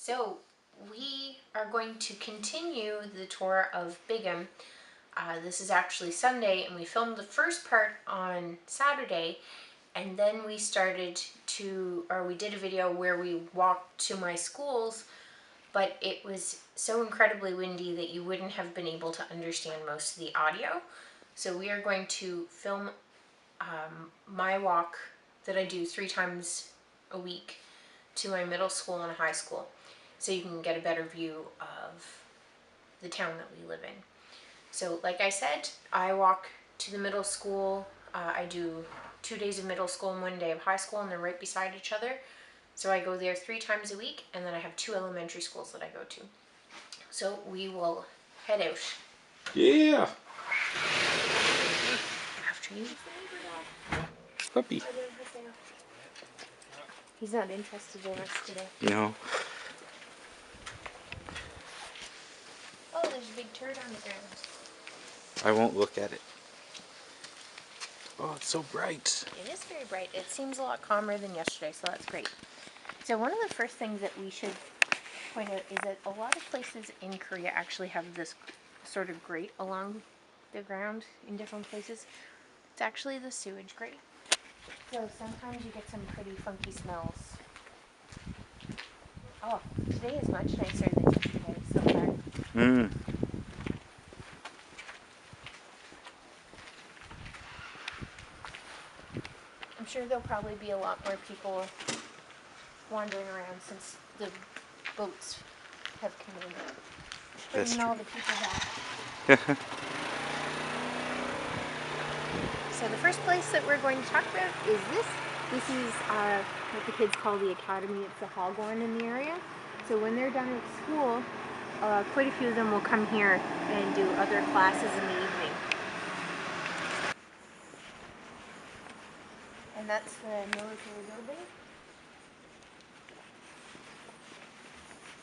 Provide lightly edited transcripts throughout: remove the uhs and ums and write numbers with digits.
So we are going to continue the tour of Bigham. This is actually Sunday, and we filmed the first part on Saturday, and then we did a video where we walked to my schools, but it was so incredibly windy that you wouldn't have been able to understand most of the audio. So we are going to film my walk that I do 3 times a week to my middle school and high school, so you can get a better view of the town that we live in. So like I said, I walk to the middle school. I do 2 days of middle school and 1 day of high school, and they're right beside each other. So I go there 3 times a week, and then I have 2 elementary schools that I go to. So we will head out. Yeah. After you. Puppy. He's not interested in us today. No. Oh, there's a big turd on the ground. I won't look at it. Oh, it's so bright. It is very bright. It seems a lot calmer than yesterday, so that's great. So one of the first things that we should point out is that a lot of places in Korea actually have this sort of grate along the ground in different places. It's actually the sewage grate. So sometimes you get some pretty funky smells. Oh, today is much nicer than yesterday so far. I'm sure there'll probably be a lot more people wandering around since the boats have come in. That's Bringing all true. the people back. So the first place that we're going to talk about is this. This is what the kids call the academy. It's the Hagwon in the area. So when they're done with school, quite a few of them will come here and do other classes in the evening. And that's the military building.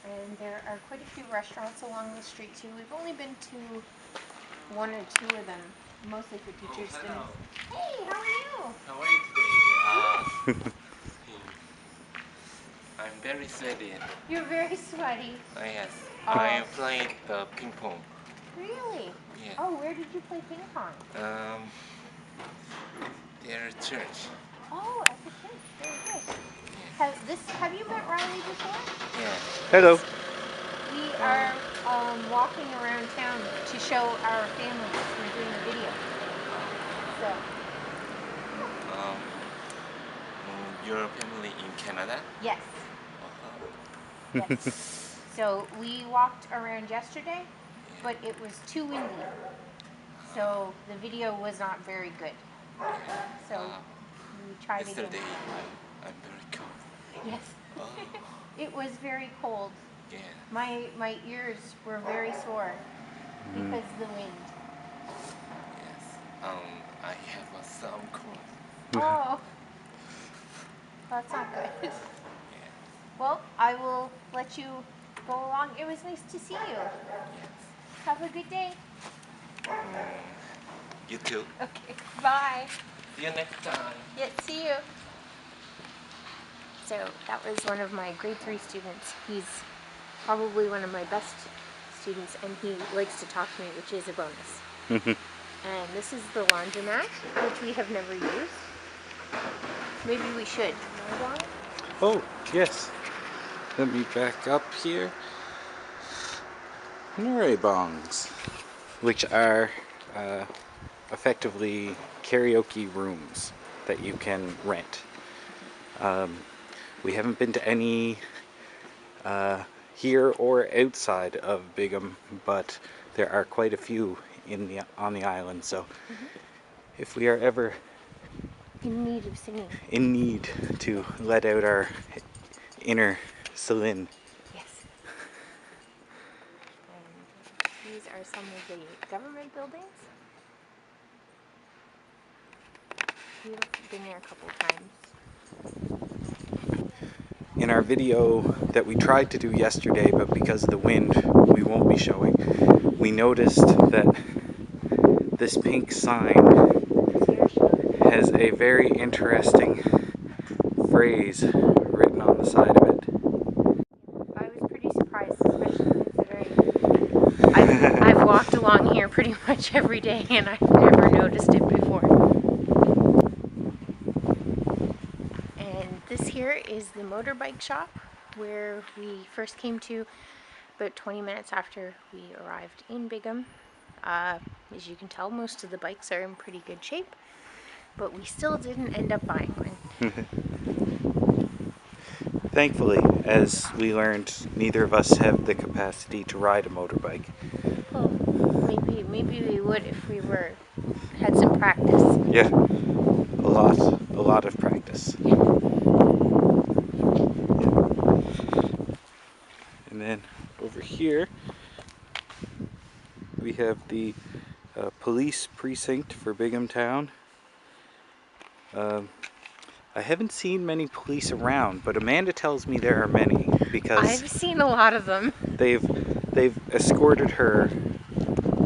And there are quite a few restaurants along the street too. We've only been to 1 or 2 of them, mostly for teachers' dinners. Hey, how are you? How are you today? I'm very sweaty. You're very sweaty. Yes. Oh. I am playing the ping pong. Really? Yeah. Oh, where did you play ping pong? Their church. Oh, at the church. Very good. Have you met Riley before? Yeah. Hello. We are walking around town to show our families. We're doing a video. So, Your family in Canada? yes. Yes. So we walked around yesterday, but it was too windy. So the video was not very good. So we tried Yesterday again. I'm very cold. Yes. Oh, It was very cold. yeah. My ears were very sore because of the wind. Yes. I have some cold. Oh, that's not good. Yeah. Well, I will let you go along. It was nice to see you. Yes. Have a good day. You too. Okay, bye. See you next time. Yeah, see you. So that was one of my grade 3 students. He's probably one of my best students, and he likes to talk to me, which is a bonus. And this is the laundromat, which we have never used. Maybe we should. Oh, yes. Let me back up here. Noraebangs, which are effectively karaoke rooms that you can rent. We haven't been to any here or outside of Bigham, but there are quite a few on the island. So if we are ever In need of singing. in need to let out our inner Celine, Yes. And these are some of the government buildings. We've been there a couple times. in our video that we tried to do yesterday, but because of the wind we won't be showing, we noticed that this pink sign has a very interesting phrase written on the side of it. I was along here pretty much every day, and I've never noticed it before. And this here is the motorbike shop where we first came to about 20 minutes after we arrived in Bigham. As you can tell, most of the bikes are in pretty good shape, but we still didn't end up buying one. Thankfully, as we learned, neither of us have the capacity to ride a motorbike. Well, maybe we would if we had some practice. Yeah, a lot of practice. And then over here, we have the police precinct for Bigham Town. I haven't seen many police around, but Amanda tells me there are many because I've seen a lot of them. they've escorted her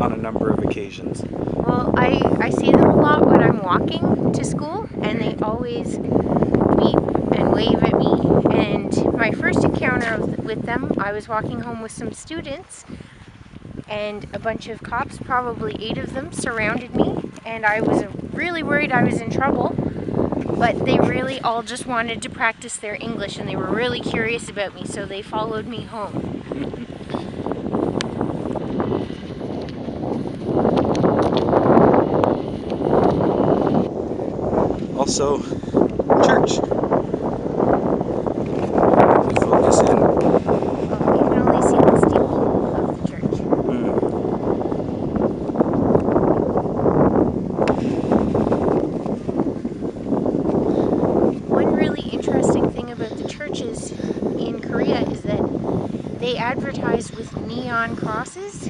on a number of occasions. Well, I see them a lot when I'm walking to school, and they always beep and wave at me. And my first encounter with them, I was walking home with some students, and a bunch of cops, probably 8 of them, surrounded me, and I was really worried I was in trouble. But they really all just wanted to practice their English, and they were really curious about me, so they followed me home. Also, church. Focus in. Well, you can only see the steeple of the church. One really interesting thing about the churches in Korea is that they advertise with neon crosses.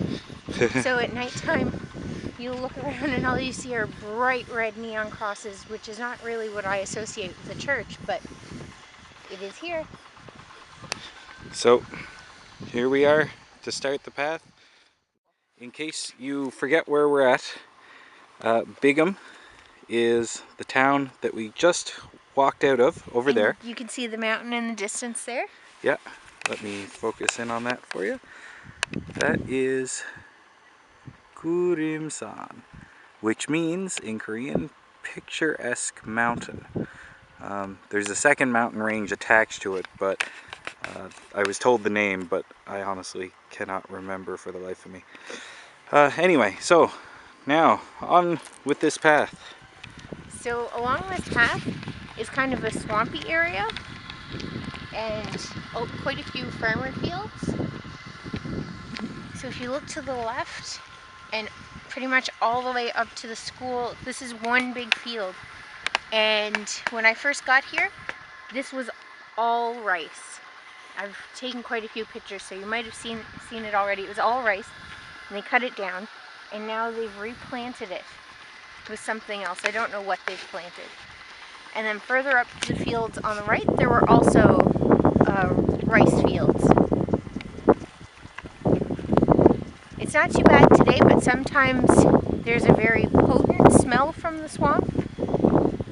So at nighttime, you look around and all you see are bright red neon crosses, which is not really what I associate with a church, but it is here. So, here we are to start the path. In case you forget where we're at, Bigham is the town that we just walked out of over And there. you can see the mountain in the distance there. Yeah, let me focus in on that for you. That is Gurimsan, which means in Korean, picturesque mountain. There's a second mountain range attached to it, but I was told the name, but I honestly cannot remember for the life of me. Anyway, so now on with this path. So along this path is kind of a swampy area and quite a few farmer fields. So if you look to the left and pretty much all the way up to the school, this is one big field. And when I first got here, this was all rice. I've taken quite a few pictures, so you might have seen it already. It was all rice, and they cut it down, and now they've replanted it with something else. I don't know what they've planted. And then further up the fields on the right, there were also rice fields. It's not too bad today, but sometimes there's a very potent smell from the swamp.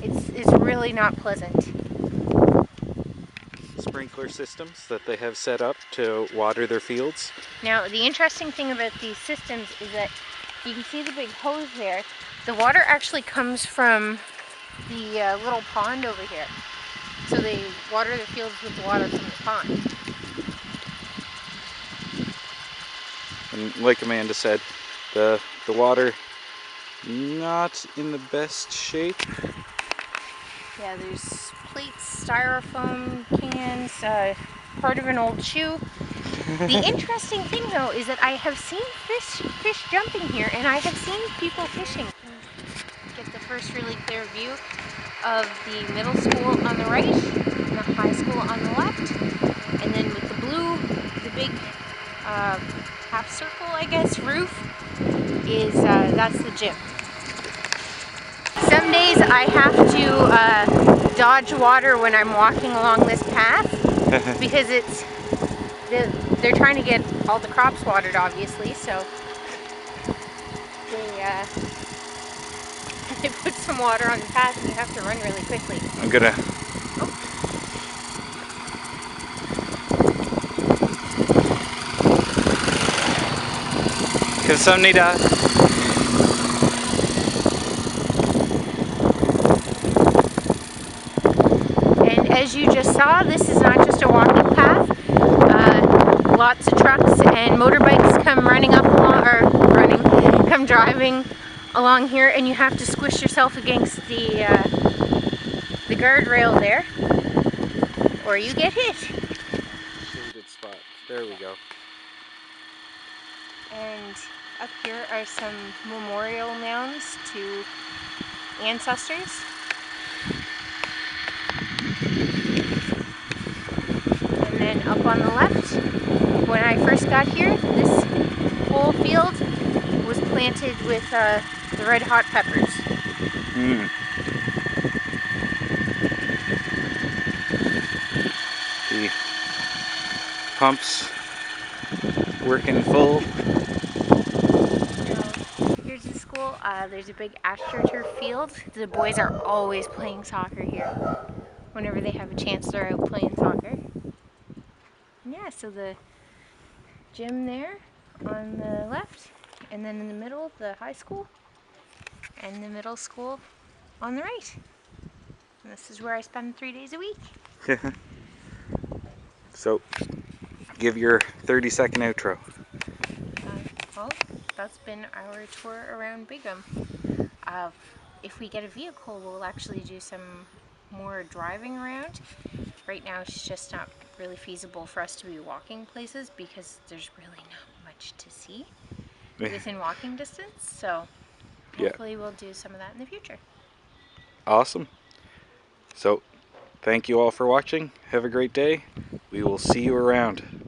It's really not pleasant. Sprinkler systems that they have set up to water their fields. Now, the interesting thing about these systems is that you can see the big hose there. The water actually comes from the little pond over here. So they water their fields with water from the pond. And like Amanda said, the water not in the best shape. Yeah, there's plates, styrofoam cans, part of an old shoe. The interesting thing though is that I have seen fish jumping here, and I have seen people fishing. Get the first really clear view of the middle school on the right and the high school on the left. And then with the blue, the big half circle, I guess, roof is that's the gym. Some days I have to dodge water when I'm walking along this path because they're trying to get all the crops watered, obviously, so they put some water on the path and you have to run really quickly. I'm gonna... Because 감사합니다. And as you just saw, this is not just a walking path. Lots of trucks and motorbikes come come driving along here, and you have to squish yourself against the guardrail there, or you get hit. Shaded spot. There we go. And up here are some memorial mounds to ancestors. And then up on the left, when I first got here, this whole field was planted with the red hot peppers. The pumps working full. Here's the school. There's a big AstroTurf field. The boys are always playing soccer here. Whenever they have a chance, they're out playing soccer. Yeah, so the gym there on the left, and then in the middle, the high school, and the middle school on the right. And this is where I spend 3 days a week. So, give your 30-second outro. Well, that's been our tour around Bigham. If we get a vehicle, we'll actually do some more driving around. Right now, it's just not really feasible for us to be walking places because there's really not much to see within walking distance. So hopefully we'll do some of that in the future. Awesome. So, thank you all for watching. Have a great day. We will see you around.